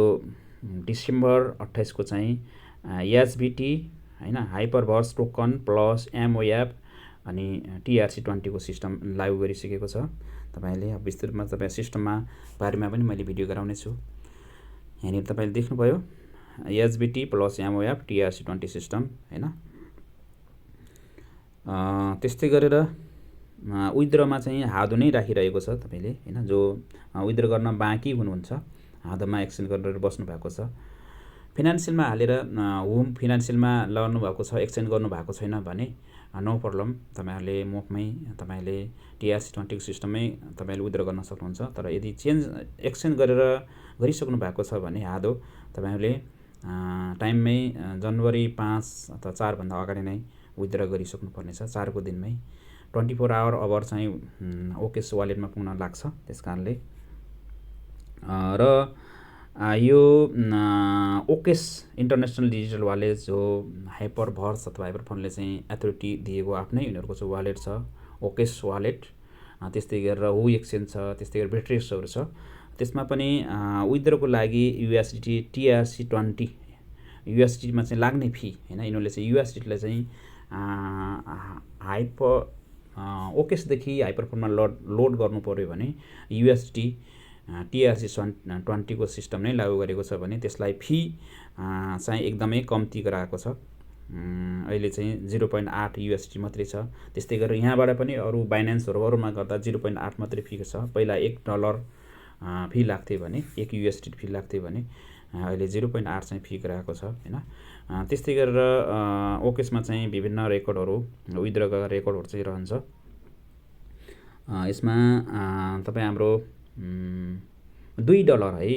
डिसेम्बर 28 को चाहिँ एचबीटी हैन हाइपरभर्स टोकन प्लस एमओएफ अनि टीआरसी20 को सिस्टम लागू गरिसकेको छ। तपाईले विस्तृतमा तपाई सिस्टममा बारेमा पनि मैले भिडियो गराउने छु। यहाँ तपाईले देख्नुभयो एचबीटी प्लस एमओएफ टीआरसी20 सिस्टम हैन। त्यस्तै गरेर विथड्रमा चाहिँ हादो नै राखिरहेको छ तपाईले हैन। जो विथड्र गर्न बाँकी हुनुहुन्छ हादोमा एक्सचेन्ज गरेर बस्नु भएको छ फाइनान्शियलमा हालेर होम फाइनान्शियलमा लगाउनु भएको छ एक्सचेन्ज गर्नु भएको छैन भने नो प्रब्लम तपाईहरुले मोकमै तपाईले टीआरसी20 को सिस्टममै तपाईले विथड्र गर्न सक्नुहुन्छ। तर यदि एक्सचेन्ज गरिसक्नु भएको छ भने हादो तपाईहरुले टाइममै जनवरी 5 अथवा 4 भन्दा अगाडि नै विथड्र गरिसक्नु पर्नेछ। 4 को दिनमै 24 आवर चाहिँ ओकेस वालेटमा पुग्न लाग्छ। त्यसकारणले र यो ओकेस इन्टरनेशनल डिजिटल वालेट जो हाइपरभर्स अथवा हाइपरफन्डले चाहिँ अथोरिटी दिएको आफ्नै उनीहरुको चाहिँ वालेट छ ओकेस वालेट। त्यस्तै गरेर हु एक्सचेन्ज छ त्यस्तै गरेर बिट्रेसहरु छ। त्यसमा पनि विथड्रको लागि यूएसडीटी टीआरसी20 यूएसडीटी मा चाहिँ लाग्ने फी हैन यिनीहरुले चाहिँ यूएसडीटी लाई चाहिँ ओकेस देखि हाइपरफन्डमा लोड गर्नु पर्यो भने यूएसडी टीआरसी20 को सिस्टम नै लागू गरेको छ भने त्यसलाई फी चाहिँ एकदमै कम्ती गराएको छ। अहिले चाहिँ 0.8 यूएसडी मात्रै छ। त्यस्तै गरेर यहाँबाट पनि अरु बाइनान्सहरुमा गर्दा 0.8 मात्रै फी छ। पहिला $1 फी लाग्थ्यो भने 1 यूएसडी फी लाग्थ्यो भने अहिले 0.8 चाहिँ फी गराएको छ हैन। त्यस्तै गरेर ओकेसमा चाहिँ विभिन्न रेकर्डहरु विथड्रका रेकर्डहरु चाहिँ रहन्छ। यसमा तपाई हाम्रो $2 है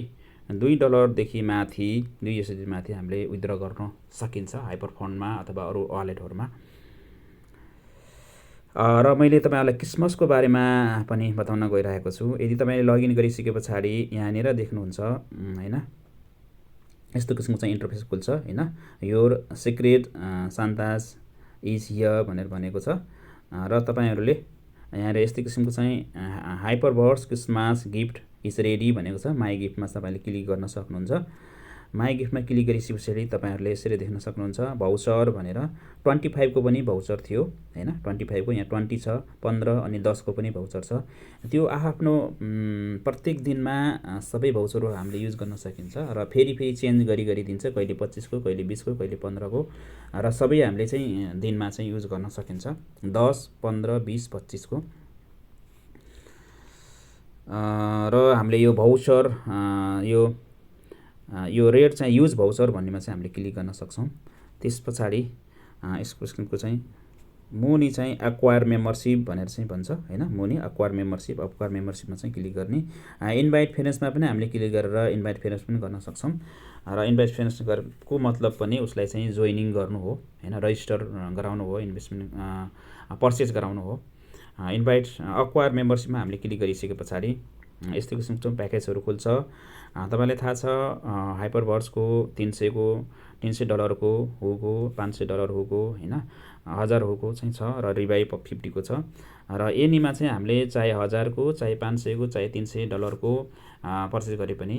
$2 देखि माथि 2 यूएसडी माथि हामीले विथड्र गर्न सकिन्छ हाइपरफन्डमा अथवा अरु वालेटहरुमा। र मैले तपाईहरुलाई क्रिसमसको बारेमा पनि बताउन गइरहेको छु। यदि तपाईले लगइन गरिसकेपछि यहाँनिर देख्नुहुन्छ हैन यस्तो किसिमको चाहिँ इन्टरफेस खुल्छ हैन। योर सिक्रेट सान्तास इज हियर भनेर भनेको छ। र तपाईहरुले यहाँ यस्तै किसिमको चाहिँ हाइपरभर्स क्रिसमस गिफ्ट इज रेडी भनेको छ। माई गिफ्टमा तपाईले क्लिक गर्न सक्नुहुन्छ। माई गिफ्टमा क्लिक गरिसकेपछि तपाईहरुले यसरी देख्न सक्नुहुन्छ भाउचर भनेर 25 को पनि भाउचर थियो हैन। 25 को यहाँ 20 छ 15 अनि 10 को पनि भाउचर छ। त्यो आफ्नो प्रत्येक दिनमा सबै भाउचरहरु हामीले युज गर्न सकिन्छ र फेरि चेन्ज गरी दिन्छ कहिले 25 को कहिले 20 को कहिले 15 को र सबै हामीले चाहिँ दिनमा चाहिँ युज गर्न सकिन्छ 10 15 20 25 को। र हामीले यो भाउचर यो रेट चाहिँ युज भाउचर भन्नेमा चाहिँ हामीले क्लिक गर्न सक्छौं। त्यसपछि यसको स्क्रिनको चाहिँ मुनि चाहिँ एक्वायर मेम्बरशिप भनेर चाहिँ भन्छ हैन। मुनि एक्वायर मेम्बरशिपमा चाहिँ क्लिक गर्ने। इन्भाइट फ्रेन्ड्समा पनि हामीले क्लिक गरेर इन्भाइट फ्रेन्ड्स पनि गर्न सक्छौं। र इन्भाइट फ्रेन्ड्स को मतलब पनि उसलाई चाहिँ जोइनिङ गर्नु हो हैन रजिस्टर गराउनु हो इन्भेस्टमेन्ट पर्चेज गराउनु हो। इन्भाइट एक्वायर मेम्बरशिपमा हामीले क्लिक गरिसकेपछि यस्तो किसिमको प्याकेजहरू खुल्छ। तपाईँलाई थाहा छ हाइपरभर्सको 300 डलरको होको, $500 होको होइन, 1000 होको चाहिँ छ र रिभाइभ 50 को छ। र एनीमा चाहिँ हामीले चाहे 1000 को, चाहे 500 को, चाहे $300 पर्चेस गरे पनि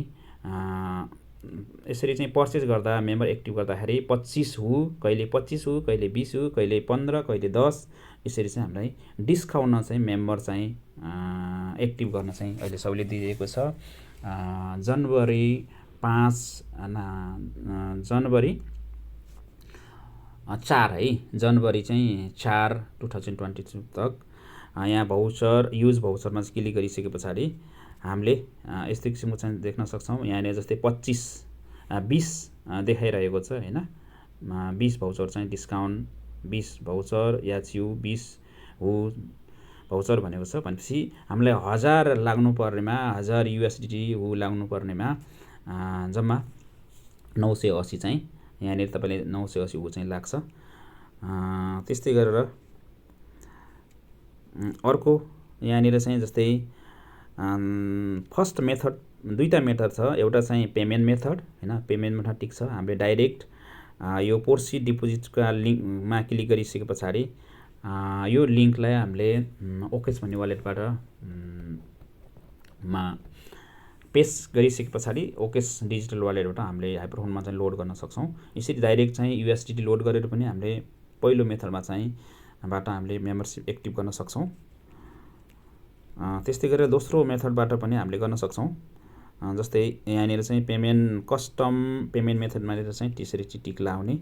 यसरी चाहिँ पर्चेस गर्दा मेम्बर एक्टिभ गर्दाखेरि 25 हु, कहिले 25 हु, कहिले 20 हु, कहिले 15, कहिले 10 यसरी चाहिँ हामीलाई डिस्काउन्टमा चाहिँ मेम्बर चाहिँ एक्टिभ गर्न चाहिँ अहिले सहुलियत दिइएको छ। जनवरी 5 जनवरी 4 है, जनवरी चाहिँ 4 2022 तक यहाँ भाउचर युज भाउचरमा चाहिँ क्लिक गरिसके पछाडि हामीले यस्तो किसिमको चाहिँ देख्न सक्छौँ। यहाँनिर जस्तै 25 20 देखाइरहेको छ होइन, 20 भाउचर चाहिँ डिस्काउन्ट, 20 भाउचर याच्यु 20 हो भाउचर भनेको छ। भनेपछि हामीलाई 1000 लाग्नु पर्नेमा, 1000 USDT हो लाग्नु पर्नेमा जम्मा 980 चाहिँ यहाँनिर तपाईँले 980 हो चाहिँ लाग्छ। त्यस्तै गरेर अर्को यहाँनिर चाहिँ जस्तै फर्स्ट मेथड, दुईवटा मेथड छ। एउटा चाहिँ पेमेन्ट मेथड होइन, पेमेन्ट मेथड ठिक छ। हामीले डाइरेक्ट यो पोर्सी डिपोजिटका लिङ्कमा क्लिक गरिसके पछाडि यो लिङ्कलाई हामीले ओकेस भन्ने वालेटबाट पेस्ट गरिसके पछाडि ओकेस डिजिटल वालेटबाट हामीले हाइपरफोनमा चाहिँ लोड गर्न सक्छौँ। यसरी डाइरेक्ट चाहिँ USDT लोड गरेर पनि हामीले पहिलो मेथडमा चाहिँ बाट हामीले मेम्बरसिप एक्टिभ गर्न सक्छौँ। त्यस्तै गरेर दोस्रो मेथडबाट पनि हामीले गर्न सक्छौँ। जस्तै यहाँनिर चाहिँ पेमेन्ट कस्टम पेमेन्ट मेथडमा चाहिँ त्यसरी टिक लाउने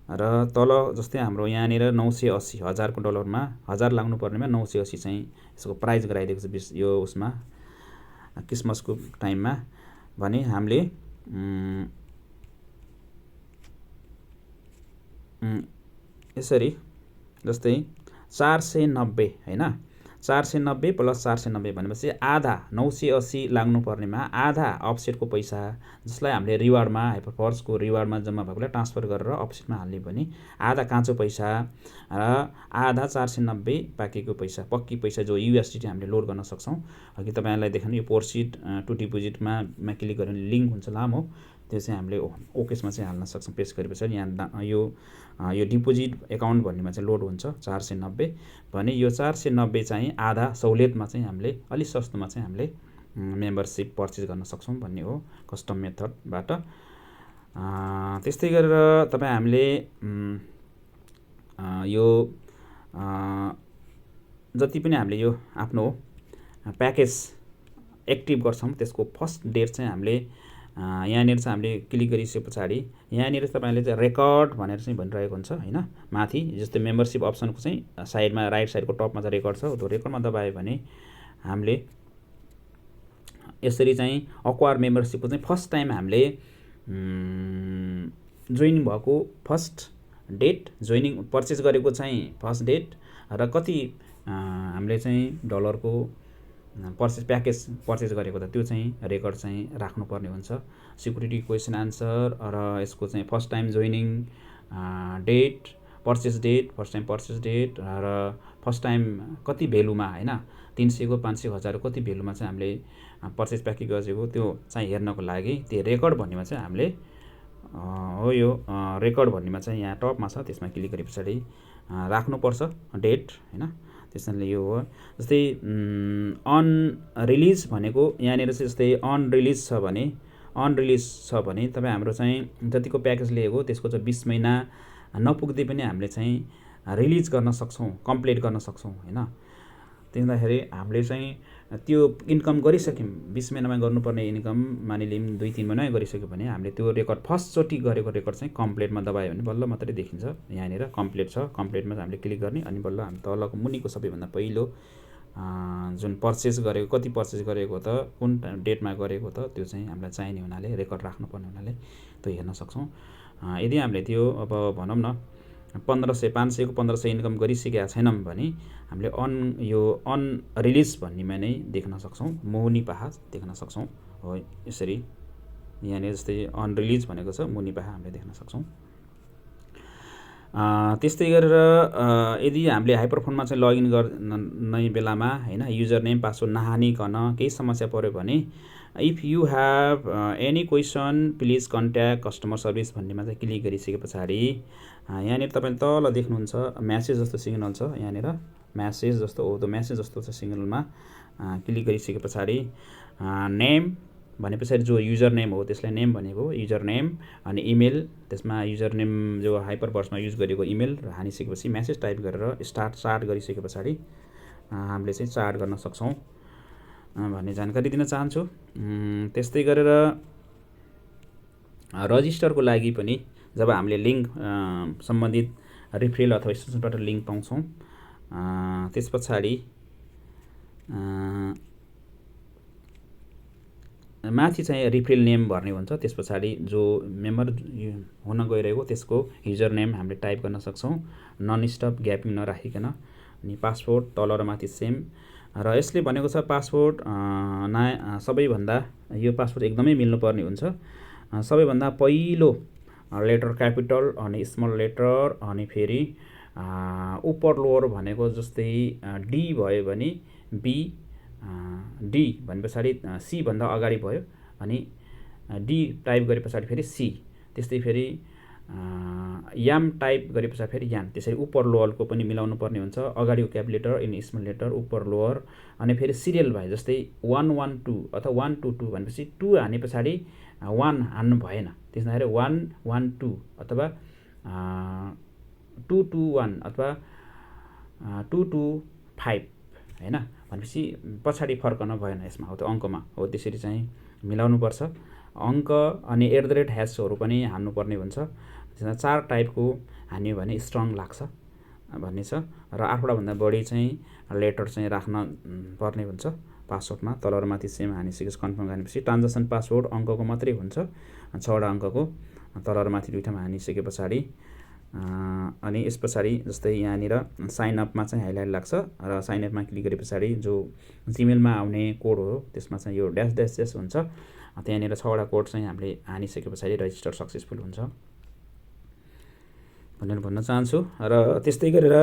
र तल जस्तै हाम्रो यहाँनिर 980 1000 डलरमा 1000 लाग्नु पर्नेमा 980 चाहिँ यसको प्राइस गराइदिएको छ यो उसमा क्रिसमसको टाइममा। भने हामीले यसरी जस्तै 490 होइन, 490 प्लस 490 भनेपछि आधा 980 लाग्नु पर्नेमा आधा अफसेटको पैसा जसलाई हामीले रिवार्डमा हाइपरफर्सको रिवार्डमा जम्मा भएकोलाई ट्रान्सफर गरेर अफसेटमा हाल्ने भने आधा काँचो पैसा र आधा 490 पाकेको पैसा, पक्की पैसा जो USDT हामीले लोड गर्न सक्छौँ। अघि तपाईँलाई देखाउने यो पोर्सिट टु डिपोजिटमा क्लिक गऱ्यो भने लिङ्क हुन्छ लामो, त्यो चाहिँ हामीले ओकेसमा चाहिँ हाल्न सक्छौँ। पेस्ट गरेपछि यहाँ यो डिपोजिट एकाउन्ट भन्नेमा चाहिँ लोड हुन्छ 490 भने यो 490 चाहिँ आधा सहुलियतमा चाहिँ हामीले अलिक सस्तोमा चाहिँ हामीले मेम्बरसिप पर्चेस गर्न सक्छौँ भन्ने हो कस्टम मेथडबाट। त्यस्तै गरेर तपाईँ हामीले यो जति पनि हामीले यो आफ्नो प्याकेज एक्टिभ गर्छौँ त्यसको फर्स्ट डेट चाहिँ हामीले यहाँनिर चाहिँ हामीले क्लिक गरिसके पछाडि यहाँनिर तपाईँले चाहिँ रेकर्ड भनेर चाहिँ भनिरहेको हुन्छ होइन, माथि जस्तै मेम्बरसिप अप्सनको चाहिँ साइडमा राइट साइडको टपमा चाहिँ रेकर्ड छ। त्यो रेकर्डमा दबायो भने हामीले यसरी चाहिँ अक्वायर मेम्बरसिपको चाहिँ फर्स्ट टाइम हामीले जोइनिङ भएको फर्स्ट डेट, जोइनिङ पर्चेस गरेको चाहिँ फर्स्ट डेट र कति हामीले चाहिँ डलरको पर्चेस प्याकेज पर्चेस गरेको त त्यो चाहिँ रेकर्ड चाहिँ राख्नुपर्ने हुन्छ। सिक्युरिटी क्वेसन आन्सर र यसको चाहिँ first time joining date, purchase date, first time purchase date र फर्स्ट टाइम कति भेलुमा होइन, 300 को 500 1000 कति भेलुमा चाहिँ हामीले पर्चेस प्याकेज गरेको त्यो चाहिँ हेर्नको लागि त्यो रेकर्ड भन्नेमा चाहिँ हामीले हो यो रेकर्ड भन्नेमा चाहिँ यहाँ टपमा छ, त्यसमा क्लिक गरे पछाडि राख्नुपर्छ डेट होइन। त्यसैले यो हो जस्तै अन रिलिज भनेको यहाँनिर चाहिँ जस्तै अन रिलिज छ भने तपाईँ हाम्रो चाहिँ जतिको प्याकेज लिएको त्यसको चाहिँ 20 महिना नपुग्दै पनि हामीले चाहिँ रिलिज गर्न सक्छौँ, कम्प्लिट गर्न सक्छौँ होइन। त्यसदाखेरि हामीले चाहिँ त्यो इन्कम गरिसक्यौँ, 20 महिनामा गर्नुपर्ने इन्कम मानिलिउँ 2-3 महिना गरिसक्यो भने हामीले त्यो रेकर्ड फर्स्टचोटि गरेको रेकर्ड चाहिँ कम्प्लिटमा दबायो भने बल्ल मात्रै देखिन्छ। यहाँनिर कम्प्लिट छ, कम्प्लिटमा हामीले क्लिक गर्ने अनि बल्ल हामी तलको मुनिको सबैभन्दा पहिलो जुन पर्चेस गरेको कति पर्चेस गरेको त कुन डेटमा गरेको त त्यो चाहिँ हामीलाई चाहिने हुनाले रेकर्ड राख्नुपर्ने हुनाले त्यो हेर्न सक्छौँ। यदि हामीले त्यो अब भनौँ न 500 को 1500 इन्कम गरिसकेका छैनौँ भने हामीले अन रिलिज भन्नेमा नै देख्न सक्छौँ, मुनि पाहा देख्न सक्छौँ हो यसरी। यहाँनिर जस्तै अन रिलिज भनेको छ, मुनि पाहा हामीले देख्न सक्छौँ। त्यस्तै गरेर यदि हामीले हाइपरफोनमा चाहिँ लगइन गर्ने बेलामा होइन युजर नेम पासवर्ड नहानिकन केही समस्या पऱ्यो भने if you have any question please contact customer service भन्नेमा चाहिँ क्लिक गरिसके पछाडि यहाँनिर तपाईँले तल देख्नुहुन्छ म्यासेज जस्तो सिग्नल छ। यहाँनिर म्यासेज जस्तो हो, त्यो म्यासेज जस्तो छ सिग्नलमा क्लिक गरिसके पछाडि नेम भने पछाडि जो युजर नेम हो त्यसलाई नेम भनेको युजर नेम, अनि इमेल त्यसमा युजर नेम जो हाइपरबर्समा युज गरेको इमेल हानिसकेपछि म्यासेज टाइप गरेर स्टार्ट गरिसके पछाडि हामीले चाहिँ चार्ट गर्न सक्छौँ भन्ने जानकारी दिन चाहन्छु। त्यस्तै गरेर रजिस्टरको लागि पनि जब हामीले लिङ्क सम्बन्धित रिफिल अथवा एक्सटेन्सनबाट लिङ्क पाउँछौँ त्यस पछाडि माथि चाहिँ रिफिल नेम भर्ने हुन्छ। त्यस पछाडि जो मेम्बर हुन गइरहेको त्यसको युजर नेम हामीले टाइप गर्न सक्छौँ नन स्टप ग्यापिङ नराखिकन। अनि पासवर्ड तल र माथि सेम, र यसले भनेको छ पासवर्ड सबैभन्दा यो पासवर्ड एकदमै मिल्नुपर्ने हुन्छ। सबैभन्दा पहिलो लेटर क्यापिटल अनि स्मल लेटर अनि फेरि उपर लोवर भनेको जस्तै डी भयो भने बी, डी भने पछाडि सी भन्दा अगाडि भयो अनि डी टाइप गरे पछाडि फेरि सी, त्यस्तै फेरि याम टाइप गरे पछाडि फेरि याम, त्यसरी उपर लोवरको पनि मिलाउनु पर्ने हुन्छ। अगाडिको cap letter in small letter upper lower, अनि फेरि सिरियल भयो जस्तै 112 अथवा 122 भनेपछि 2 हाने पछाडि 1 हान्नु भएन, त्यसमा 112 अथवा 221 अथवा 225 होइन भनेपछि पछाडि फर्कन भएन यसमा, हो त्यो अङ्कमा हो त्यसरी चाहिँ मिलाउनुपर्छ। अङ्क अनि @ पनि हान्नुपर्ने हुन्छ। त्यसमा 4 टाइपको हान्यो भने स्ट्रङ लाग्छ भन्ने छ, र 8वटा भन्दा बढी चाहिँ लेटर चाहिँ राख्न पर्ने हुन्छ पासवर्डमा। तल र माथि सेम हानिसकेपछि कन्फर्म गरेपछि ट्रान्जेक्सन पासवर्ड अङ्कको मात्रै हुन्छ, 6वटा अङ्कको तल र माथि दुईवटामा हानिसके पछाडि अनि यस पछाडि जस्तै यहाँनिर साइन अपमा चाहिँ हाइलाइट लाग्छ, र साइन अपमा क्लिक गरे पछाडि जो जिमेलमा आउने कोड हो त्यसमा चाहिँ यो -- हुन्छ। त्यहाँनिर 6वटा कोड चाहिँ हामीले हानिसके पछाडि रजिस्टर सक्सेसफुल हुन्छ भनेर भन्न चाहन्छु। र त्यस्तै गरेर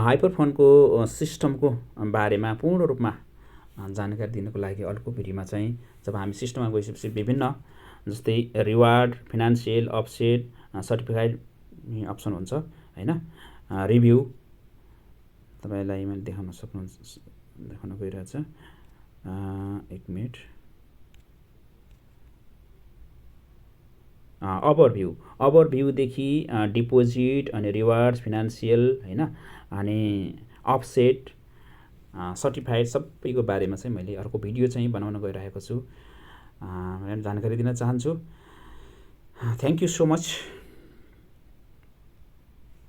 हाइपरफोनको सिस्टमको बारेमा पूर्ण रूपमा जानकारी दिनको लागि अर्को भिडियोमा चाहिँ जब हामी सिस्टममा गइसकेपछि विभिन्न जस्तै reward, financial, offset, certified option हुन्छ होइन, रिभ्यू तपाईँलाई मैले देखाउन गइरहेछ। एक मिनट, ओभरभ्यूदेखि डिपोजिट अनि रिवार्ड, फिनान्सियल होइन, अनि अफसेट, सर्टिफाइड सबैको बारेमा चाहिँ मैले अर्को भिडियो चाहिँ बनाउन गइरहेको छु, जानकारी दिन चाहन्छु। Thank you so much.